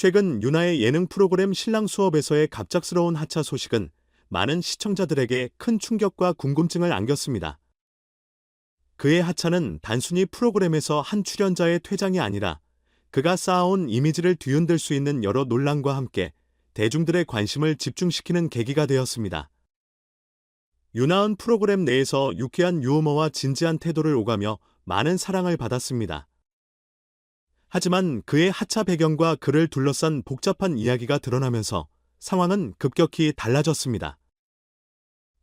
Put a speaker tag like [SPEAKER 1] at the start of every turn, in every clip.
[SPEAKER 1] 최근 유나의 예능 프로그램 신랑 수업에서의 갑작스러운 하차 소식은 많은 시청자들에게 큰 충격과 궁금증을 안겼습니다. 그의 하차는 단순히 프로그램에서 한 출연자의 퇴장이 아니라 그가 쌓아온 이미지를 뒤흔들 수 있는 여러 논란과 함께 대중들의 관심을 집중시키는 계기가 되었습니다. 유나은 프로그램 내에서 유쾌한 유머와 진지한 태도를 오가며 많은 사랑을 받았습니다. 하지만 그의 하차 배경과 그를 둘러싼 복잡한 이야기가 드러나면서 상황은 급격히 달라졌습니다.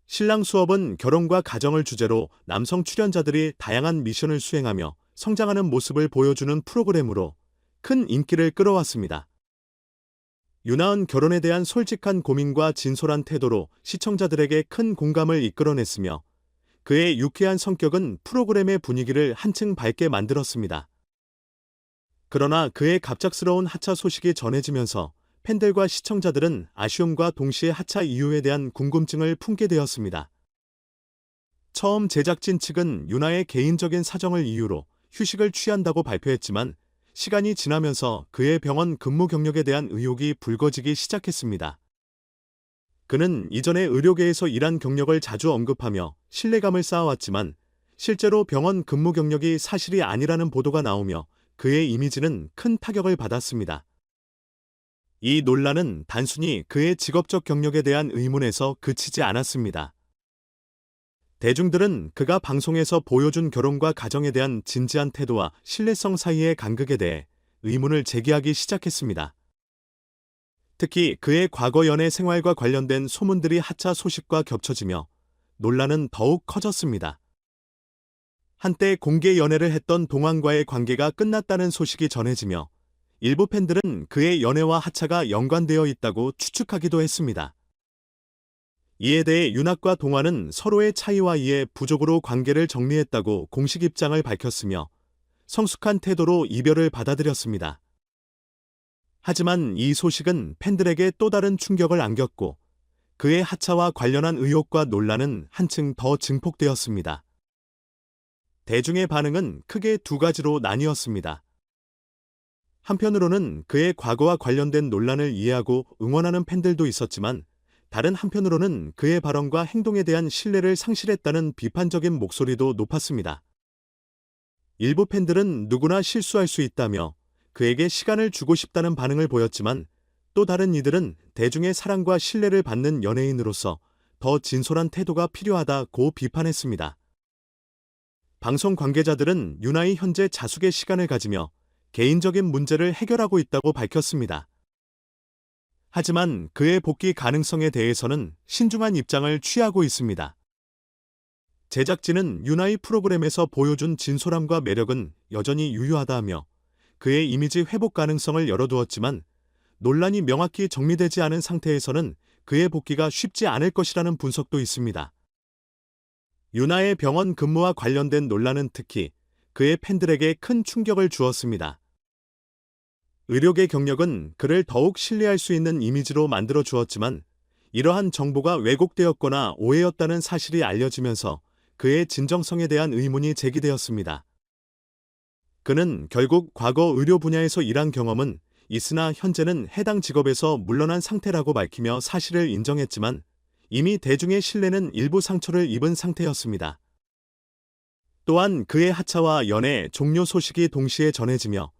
[SPEAKER 1] 신랑 수업은 결혼과 가정을 주제로 남성 출연자들이 다양한 미션을 수행하며 성장하는 모습을 보여주는 프로그램으로 큰 인기를 끌어왔습니다. 유나은 결혼에 대한 솔직한 고민과 진솔한 태도로 시청자들에게 큰 공감을 이끌어냈으며 그의 유쾌한 성격은 프로그램의 분위기를 한층 밝게 만들었습니다. 그러나 그의 갑작스러운 하차 소식이 전해지면서 팬들과 시청자들은 아쉬움과 동시에 하차 이유에 대한 궁금증을 품게 되었습니다. 처음 제작진 측은 유나의 개인적인 사정을 이유로 휴식을 취한다고 발표했지만 시간이 지나면서 그의 병원 근무 경력에 대한 의혹이 불거지기 시작했습니다. 그는 이전에 의료계에서 일한 경력을 자주 언급하며 신뢰감을 쌓아왔지만 실제로 병원 근무 경력이 사실이 아니라는 보도가 나오며 그의 이미지는 큰 타격을 받았습니다. 이 논란은 단순히 그의 직업적 경력에 대한 의문에서 그치지 않았습니다. 대중들은 그가 방송에서 보여준 결혼과 가정에 대한 진지한 태도와 신뢰성 사이의 간극에 대해 의문을 제기하기 시작했습니다. 특히 그의 과거 연애 생활과 관련된 소문들이 하차 소식과 겹쳐지며 논란은 더욱 커졌습니다. 한때 공개 연애를 했던 동안과의 관계가 끝났다는 소식이 전해지며 일부 팬들은 그의 연애와 하차가 연관되어 있다고 추측하기도 했습니다. 이에 대해 윤학과 동안은 서로의 차이와 이해 부족으로 관계를 정리했다고 공식 입장을 밝혔으며 성숙한 태도로 이별을 받아들였습니다. 하지만 이 소식은 팬들에게 또 다른 충격을 안겼고 그의 하차와 관련한 의혹과 논란은 한층 더 증폭되었습니다. 대중의 반응은 크게 두 가지로 나뉘었습니다. 한편으로는 그의 과거와 관련된 논란을 이해하고 응원하는 팬들도 있었지만 다른 한편으로는 그의 발언과 행동에 대한 신뢰를 상실했다는 비판적인 목소리도 높았습니다. 일부 팬들은 누구나 실수할 수 있다며 그에게 시간을 주고 싶다는 반응을 보였지만 또 다른 이들은 대중의 사랑과 신뢰를 받는 연예인으로서 더 진솔한 태도가 필요하다고 비판했습니다. 방송 관계자들은 유나의 현재 자숙의 시간을 가지며 개인적인 문제를 해결하고 있다고 밝혔습니다. 하지만 그의 복귀 가능성에 대해서는 신중한 입장을 취하고 있습니다. 제작진은 유나의 프로그램에서 보여준 진솔함과 매력은 여전히 유효하다며 그의 이미지 회복 가능성을 열어두었지만 논란이 명확히 정리되지 않은 상태에서는 그의 복귀가 쉽지 않을 것이라는 분석도 있습니다. 유나의 병원 근무와 관련된 논란은 특히 그의 팬들에게 큰 충격을 주었습니다. 의료계 경력은 그를 더욱 신뢰할 수 있는 이미지로 만들어 주었지만 이러한 정보가 왜곡되었거나 오해였다는 사실이 알려지면서 그의 진정성에 대한 의문이 제기되었습니다. 그는 결국 과거 의료 분야에서 일한 경험은 있으나 현재는 해당 직업에서 물러난 상태라고 밝히며 사실을 인정했지만 이미 대중의 신뢰는 일부 상처를 입은 상태였습니다. 또한 그의 하차와 연애 종료 소식이 동시에 전해지며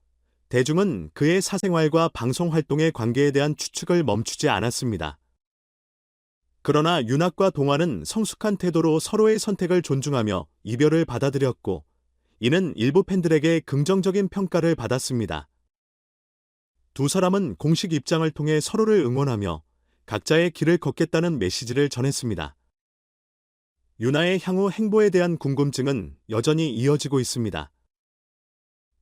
[SPEAKER 1] 대중은 그의 사생활과 방송 활동의 관계에 대한 추측을 멈추지 않았습니다. 그러나 윤학과 동화는 성숙한 태도로 서로의 선택을 존중하며 이별을 받아들였고 이는 일부 팬들에게 긍정적인 평가를 받았습니다. 두 사람은 공식 입장을 통해 서로를 응원하며 각자의 길을 걷겠다는 메시지를 전했습니다. 유나의 향후 행보에 대한 궁금증은 여전히 이어지고 있습니다.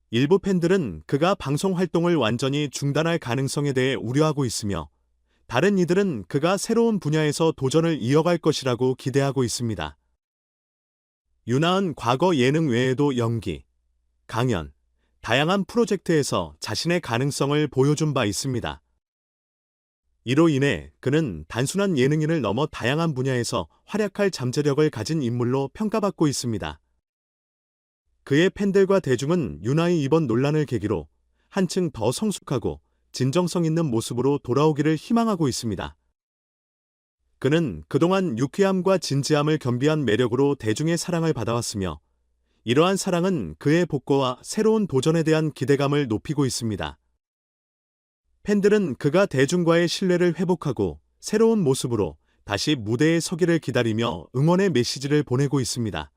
[SPEAKER 1] 일부 팬들은 그가 방송 활동을 완전히 중단할 가능성에 대해 우려하고 있으며 다른 이들은 그가 새로운 분야에서 도전을 이어갈 것이라고 기대하고 있습니다. 유나은 과거 예능 외에도 연기, 강연, 다양한 프로젝트에서 자신의 가능성을 보여준 바 있습니다. 이로 인해 그는 단순한 예능인을 넘어 다양한 분야에서 활약할 잠재력을 가진 인물로 평가받고 있습니다. 그의 팬들과 대중은 유나의 이번 논란을 계기로 한층 더 성숙하고 진정성 있는 모습으로 돌아오기를 희망하고 있습니다. 그는 그동안 유쾌함과 진지함을 겸비한 매력으로 대중의 사랑을 받아왔으며, 이러한 사랑은 그의 복고와 새로운 도전에 대한 기대감을 높이고 있습니다. 팬들은 그가 대중과의 신뢰를 회복하고 새로운 모습으로 다시 무대에 서기를 기다리며 응원의 메시지를 보내고 있습니다.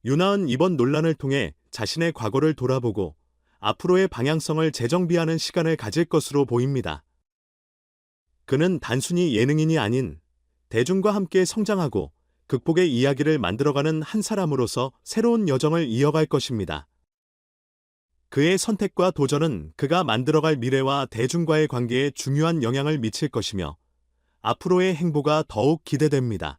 [SPEAKER 1] 윤하은 이번 논란을 통해 자신의 과거를 돌아보고 앞으로의 방향성을 재정비하는 시간을 가질 것으로 보입니다. 그는 단순히 예능인이 아닌 대중과 함께 성장하고 극복의 이야기를 만들어가는 한 사람으로서 새로운 여정을 이어갈 것입니다. 그의 선택과 도전은 그가 만들어갈 미래와 대중과의 관계에 중요한 영향을 미칠 것이며 앞으로의 행보가 더욱 기대됩니다.